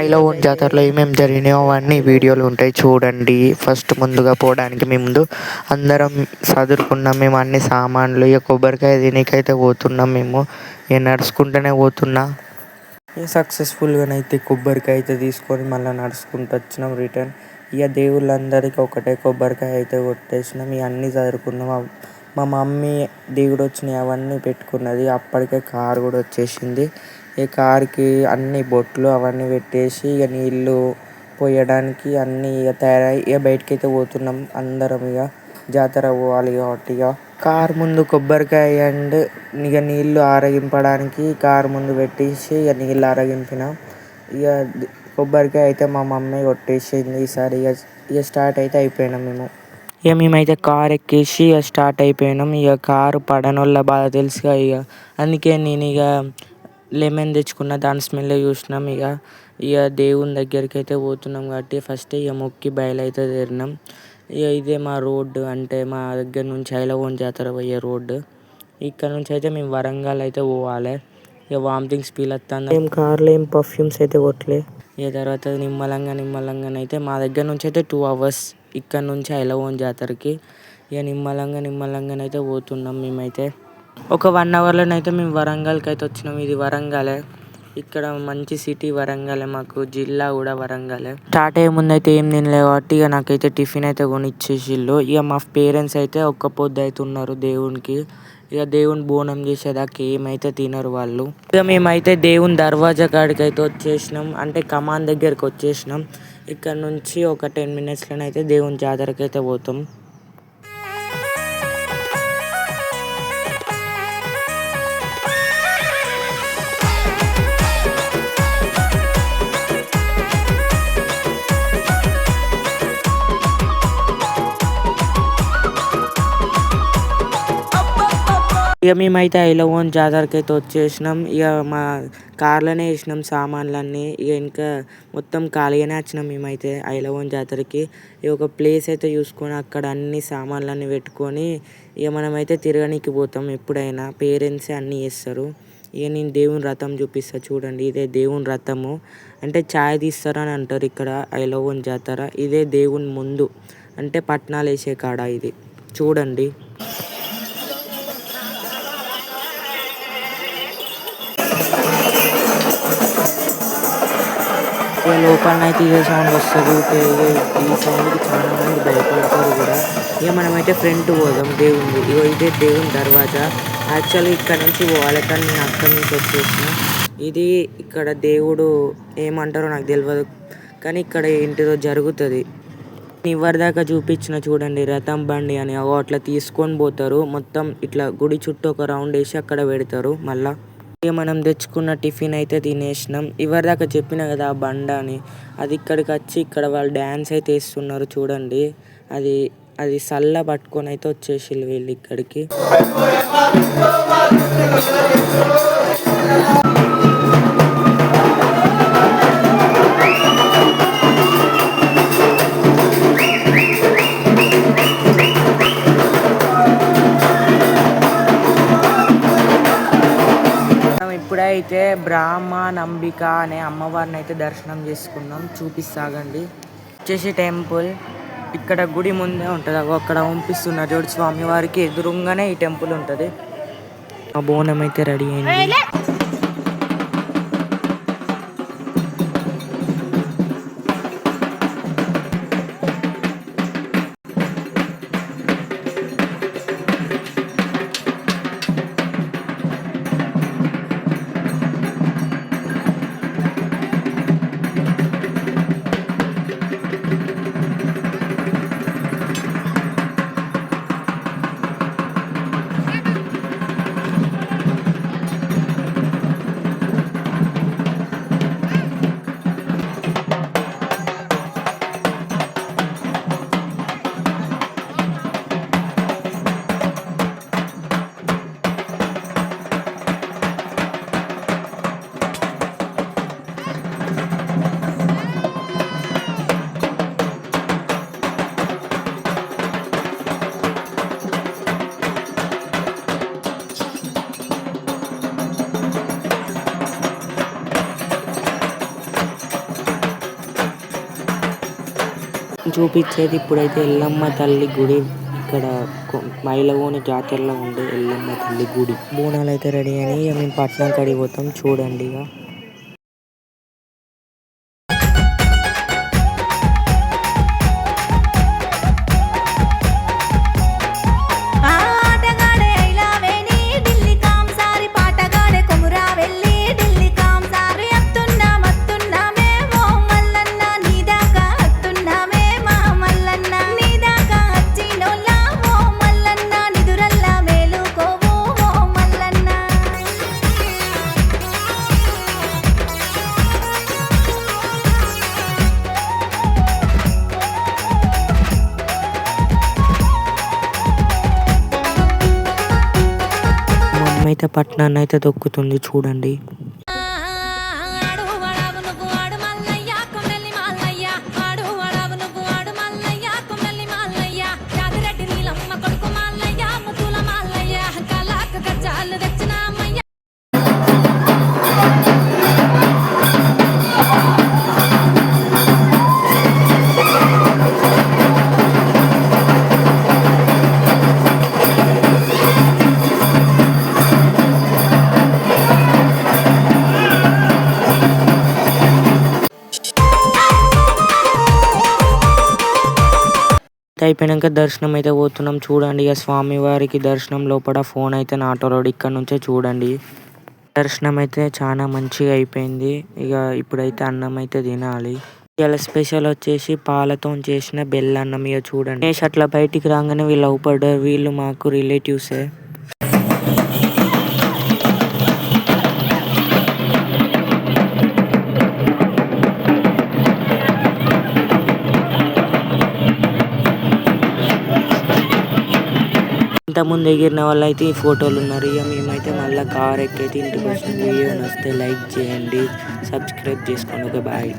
ఐలవోన్ జాతరలో ఏమేమి జరిగినాయో అవన్నీ వీడియోలు ఉంటాయి చూడండి. ఫస్ట్ ముందుగా పోవడానికి మేము ముందు అందరం సదురుకున్నాం. మేము అన్ని సామాన్లు ఇక కొబ్బరికాయ తినకైతే పోతున్నాం. మేము ఇక నడుచుకుంటూనే పోతున్నా. సక్సెస్ఫుల్గానైతే కొబ్బరికాయ అయితే తీసుకొని మళ్ళీ నడుచుకుంటూ వచ్చినాం రిటర్న్. ఇక దేవుళ్ళందరికీ ఒకటే కొబ్బరికాయ అయితే కొట్టేసినాం. ఇక అన్నీ చదువుకున్నాం. మా మమ్మీ దేవుడు వచ్చినాయి అవన్నీ పెట్టుకున్నది. అప్పటికే కారు కూడా వచ్చేసింది. ఈ కార్కి అన్ని బొట్లు అవన్నీ పెట్టేసి ఇక నీళ్ళు పోయడానికి అన్నీ ఇక తయారై ఇక బయటకైతే పోతున్నాం అందరం. ఇక జాతర పోవాలి కాబట్టి ఇక కారు ముందు కొబ్బరికాయ అండ్ ఇక నీళ్ళు ఆరగింపడానికి కారు ముందు పెట్టేసి ఇక నీళ్ళు ఆరగింపినాం. ఇక కొబ్బరికాయ అయితే మా మమ్మీ కొట్టేసింది ఈసారి. ఇక స్టార్ట్ అయితే అయిపోయినాం మేము. ఇక మేమైతే కార్ ఎక్కేసి ఇక స్టార్ట్ అయిపోయినాం. ఇక కారు పడనోళ్ళ బాధ తెలుసుగా. ఇక అందుకే నేను ఇక లెమన్ తెచ్చుకున్న దాని స్మెల్ చూసినాం. ఇక దేవుని దగ్గరికి అయితే పోతున్నాం కాబట్టి ఫస్ట్ ఇక మొక్కి బయలైతే తీరినాం. ఇక ఇదే మా రోడ్డు, అంటే మా దగ్గర నుంచి ఐలవోన్ జాతర పోయే రోడ్డు. ఇక్కడ నుంచి అయితే మేము వరంగల్ అయితే పోవాలి. ఇక వామిటింగ్స్ ఫీల్ వస్తుంది. ఏం కార్లో ఏం పర్ఫ్యూమ్స్ అయితే కొట్టలే. ఇక తర్వాత నిమ్మలంగా అయితే మా దగ్గర నుంచి అయితే 2 hours ఇక్కడ నుంచి ఐలవోన్ జాతరకి. ఇక నిమ్మలంగానైతే పోతున్నాం మేమైతే. ఒక 1 hourలోనైతే మేము వరంగల్కి అయితే వచ్చినాం. ఇది వరంగలే, ఇక్కడ మంచి సిటీ వరంగలే, మాకు జిల్లా కూడా వరంగలే. స్టార్ట్ అయ్యే ముందు అయితే ఏం తినలే కాబట్టి ఇక నాకైతే టిఫిన్ అయితే కొనిచ్చేసిళ్ళు. ఇక మా పేరెంట్స్ అయితే ఒక్క పొద్దు అయితే ఉన్నారు దేవునికి. ఇక దేవుని బోనం చేసేదాకా ఏమైతే తినరు వాళ్ళు. ఇక మేమైతే దేవుని దర్వాజా కాడికి అయితే వచ్చేసినాం, అంటే కమాన్ దగ్గరికి వచ్చేసినాం. ఇక్కడ నుంచి ఒక 10 minutesలోనైతే దేవుని జాతరకి అయితే పోతాం. ఇక మేమైతే ఐలవోన్ జాతరకి అయితే వచ్చేసినాం. ఇక మా కార్లోనే వేసినాం సామాన్లన్నీ. ఇక ఇంకా మొత్తం ఖాళీగానే వచ్చినాం మేమైతే ఐలవోన్ జాతరకి. ఇక ఒక ప్లేస్ అయితే చూసుకొని అక్కడ అన్ని సామాన్లన్నీ పెట్టుకొని ఇక మనమైతే తిరగనీకి పోతాం. ఎప్పుడైనా పేరెంట్సే అన్నీ చేస్తారు. ఇక నేను దేవుని రథం చూపిస్తాను చూడండి. ఇదే దేవుని రథము, అంటే ఛాయ్ తీస్తారని అంటారు ఇక్కడ ఐలవోన్ జాతర. ఇదే దేవుని ముందు, అంటే పట్నాలు వేసే కాడ ఇది చూడండి. ఇక లోపలనైతే ఇదే సౌండ్ వస్తుంది. ఈ సౌండ్కి చాలా మంది భయపడతారు కూడా. ఇక మనమైతే ఫ్రంట్ పోదాం దేవుని. ఇదే దేవుని దర్వాజా. యాక్చువల్లీ ఇక్కడ నుంచి పోవాలి, కానీ నేను అక్కడి నుంచి వచ్చేసిన. ఇది ఇక్కడ దేవుడు ఏమంటారో నాకు తెలియదు, కానీ ఇక్కడ ఏంటిదో జరుగుతుంది. ఇవరిదాకా చూపించిన చూడండి రథం బండి అని. అట్లా తీసుకొని పోతారు మొత్తం. ఇట్లా గుడి చుట్టూ ఒక రౌండ్ వేసి అక్కడ పెడతారు మళ్ళా. ఇక మనం తెచ్చుకున్న టిఫిన్ అయితే తినేసినాం. ఇవరిదాకా చెప్పిన కదా ఆ బండ అని, అది ఇక్కడికి వచ్చి ఇక్కడ వాళ్ళు డ్యాన్స్ అయితే వేస్తున్నారు చూడండి. అది సల్ల పట్టుకొని అయితే వచ్చేసిళ్ళు వీళ్ళు ఇక్కడికి. ఇప్పుడైతే బ్రహ్మానంబిక అనే అమ్మవారిని అయితే దర్శనం చేసుకున్నాం. చూపిస్తాగండి. వచ్చేసి టెంపుల్ ఇక్కడ గుడి ముందే ఉంటుంది. అక్కడ పంపిస్తున్నారు చూడు స్వామి వారికి ఎదురుగానే ఈ టెంపుల్ ఉంటుంది. ఆ బోనం అయితే రెడీ అయింది. చూపించేది ఇప్పుడైతే ఎల్లమ్మ తల్లి గుడి. ఇక్కడ మైలవోని జాతరలో ఉండే ఎల్లమ్మ తల్లి గుడి. బోనాలు అయితే రెడీ అని మేము పట్నం కాడికి పోతాం చూడండి ఇక. అయితే పట్నాన్ని అయితే దొక్కుతుంది చూడండి. అయిపోయినాక దర్శనం అయితే పోతున్నాం చూడండి. ఇక స్వామి వారికి దర్శనం లోపల ఫోన్ అయితే నాటోలోడు ఇక్కడ నుంచే చూడండి. దర్శనం అయితే చాలా మంచిగా అయిపోయింది. ఇక ఇప్పుడైతే అన్నం అయితే తినాలి. ఇలా స్పెషల్ వచ్చేసి పాలతో చేసిన బెల్లన్నం. ఇక చూడండి అట్లా బయటికి రాగానే వీళ్ళు అవుపడ్డారు. వీళ్ళు మాకు రిలేటివ్సే. ఇంతకుముందు ఎగిరిన వాళ్ళు అయితే ఈ ఫోటోలు ఉన్నారు. ఇక మేమైతే మళ్ళీ కార్ ఎక్కైతే ఇంటికి వచ్చిన. వీడియో నచ్చితే లైక్ చేయండి, సబ్స్క్రైబ్ చేసుకోండి. Okay bye.